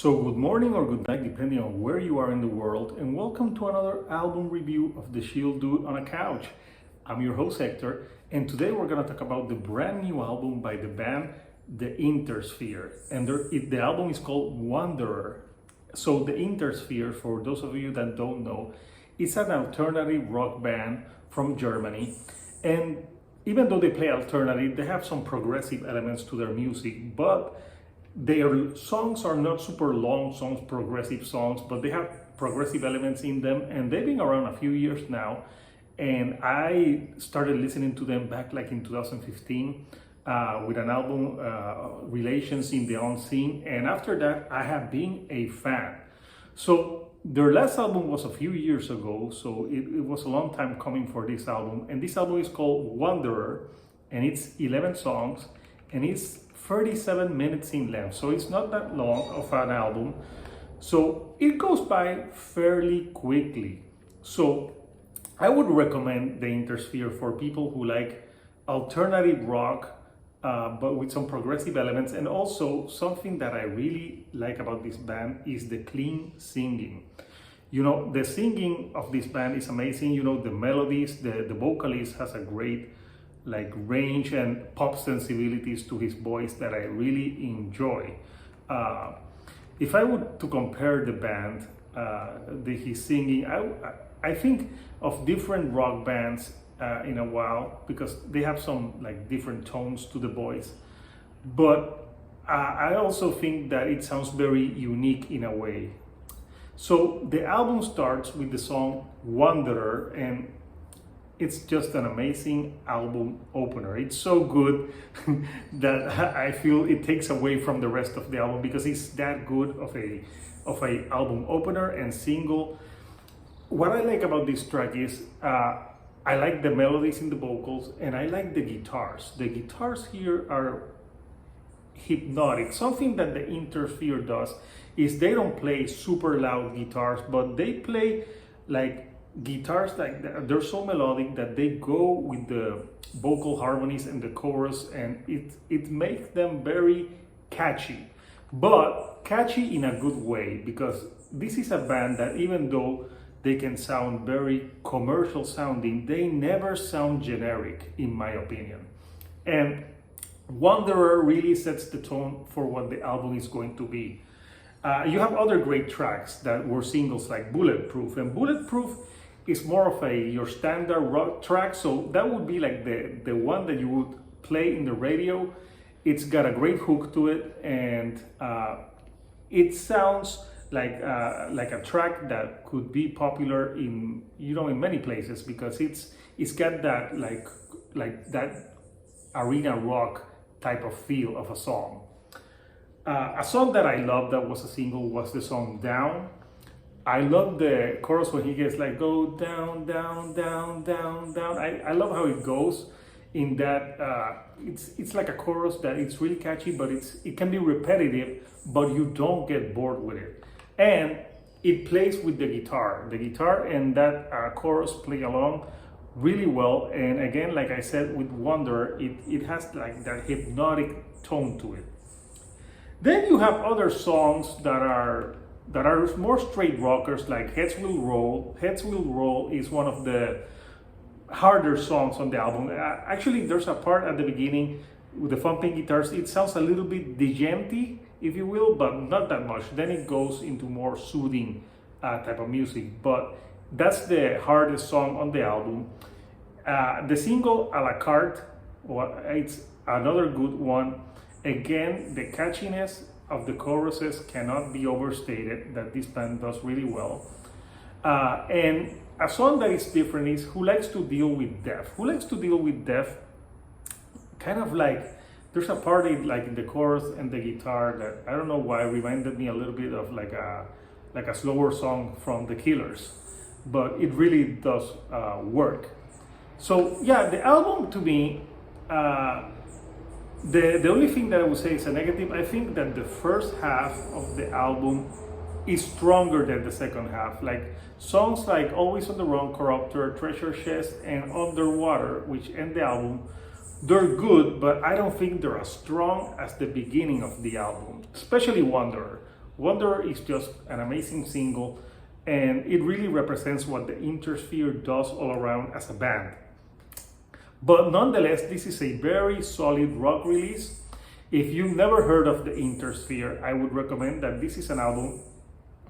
So good morning or good night, depending on where you are in the world, and welcome to another album review of The Shield Dude on a Couch. I'm your host Hector, and today we're gonna talk about the brand new album by the band The Intersphere, and the album is called Wanderer. So the Intersphere, for those of you that don't know, is an alternative rock band from Germany, and even though they play alternative, they have some progressive elements to their music, but their songs are not super long songs, progressive songs, but they have progressive elements in them, and they've been around a few years now. And I started listening to them back like in 2015 with an album, Relations in the Unseen, and after that I have been a fan. So their last album was a few years ago, so it was a long time coming for this album, and this album is called Wanderer, and it's 11 songs, and it's 37 minutes in length, so it's not that long of an album. So it goes by fairly quickly. So I would recommend the Intersphere for people who like alternative rock, but with some progressive elements. And also something that I really like about this band is the clean singing. You know, the singing of this band is amazing. You know, the melodies, the vocalist has a great like range and pop sensibilities to his voice that I really enjoy. If I were to compare the band, his singing, I think of different rock bands in a while, because they have some like different tones to the voice, but I also think that it sounds very unique in a way. So the album starts with the song Wanderer, and it's just an amazing album opener. It's so good that I feel it takes away from the rest of the album, because it's that good of a album opener and single. What I like about this track is I like the melodies in the vocals, and I like the guitars. The guitars here are hypnotic. Something that the Intersphere does is they don't play super loud guitars, but they play like guitars like they're so melodic that they go with the vocal harmonies and the chorus, and it makes them very catchy, but catchy in a good way, because this is a band that even though they can sound very commercial sounding, they never sound generic, in my opinion. And Wanderer really sets the tone for what the album is going to be. You have other great tracks that were singles like Bulletproof, and Bulletproof is more of your standard rock track, so that would be like the one that you would play in the radio. It's got a great hook to it, and it sounds like a track that could be popular in many places, because it's got that like that arena rock type of feel of a song. A song that I love that was a single was the song Down. I love the chorus when he gets like, go down, down, down, down, down. I love how it goes in that, it's like a chorus that it's really catchy, but it can be repetitive, but you don't get bored with it. And it plays with the guitar. The guitar and that chorus play along really well. And again, like I said, with Wonder, it has like that hypnotic tone to it. Then you have other songs that are more straight rockers, like Heads Will Roll. Heads Will Roll is one of the harder songs on the album. Actually, there's a part at the beginning with the thumping guitars. It sounds a little bit digenty, if you will, but not that much. Then it goes into more soothing type of music. But that's the hardest song on the album. The single A La Carte, it's another good one. Again, the catchiness of the choruses cannot be overstated, that this band does really well. And a song that is different is Who Likes to Deal with Death. Who Likes to Deal with Death, kind of like, there's a part like in the chorus and the guitar that I don't know why reminded me a little bit of like a slower song from The Killers, but it really does work. So yeah, the album to me, the only thing that I would say is a negative. I think that the first half of the album is stronger than the second half. Like songs like Always on the Run, Corruptor, Treasure Chest, and Underwater, which end the album, they're good, but I don't think they're as strong as the beginning of the album, especially Wanderer. Wanderer is just an amazing single, and it really represents what the Intersphere does all around as a band. But nonetheless, this is a very solid rock release. If you've never heard of the Intersphere, I would recommend that this is an album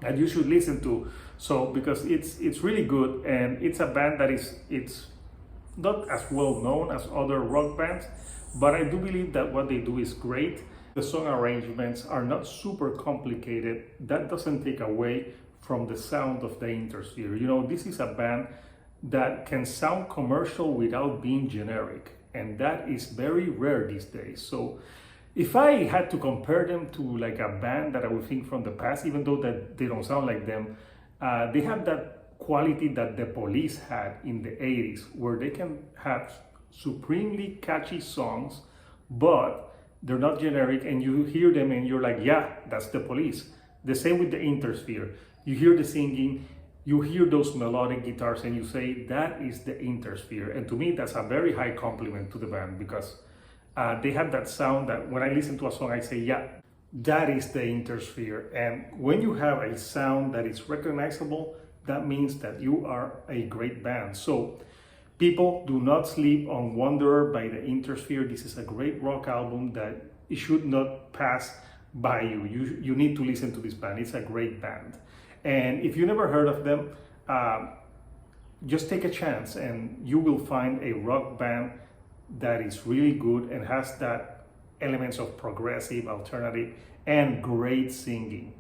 that you should listen to. So because it's really good, and it's a band that it's not as well known as other rock bands, but I do believe that what they do is great. The song arrangements are not super complicated. That doesn't take away from the sound of the Intersphere. You know, this is a band that can sound commercial without being generic, and that is very rare these days. So if I had to compare them to like a band that I would think from the past, even though that they don't sound like them, they have that quality that the Police had in the 80s, where they can have supremely catchy songs, but they're not generic, and you hear them and you're like, yeah, that's the Police. The same with the Intersphere. You hear the singing, you hear those melodic guitars, and you say, that is the Intersphere. And to me, that's a very high compliment to the band, because they have that sound that when I listen to a song, I say, yeah, that is the Intersphere. And when you have a sound that is recognizable, that means that you are a great band. So people, do not sleep on Wanderer by the Intersphere. This is a great rock album that it should not pass by you. You need to listen to this band. It's a great band. And if you never heard of them, just take a chance and you will find a rock band that is really good and has that elements of progressive, alternative, and great singing.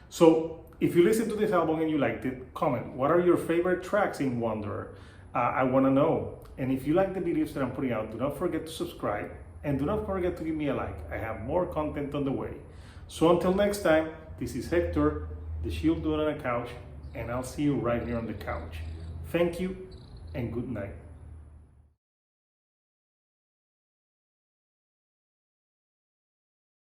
So if you listen to this album and you liked it, comment. What are your favorite tracks in Wanderer? I want to know. And if you like the videos that I'm putting out, do not forget to subscribe, and do not forget to give me a like. I have more content on the way. So until next time, this is Hector, the Shield Dude on a Couch, and I'll see you right here on the couch. Thank you and good night.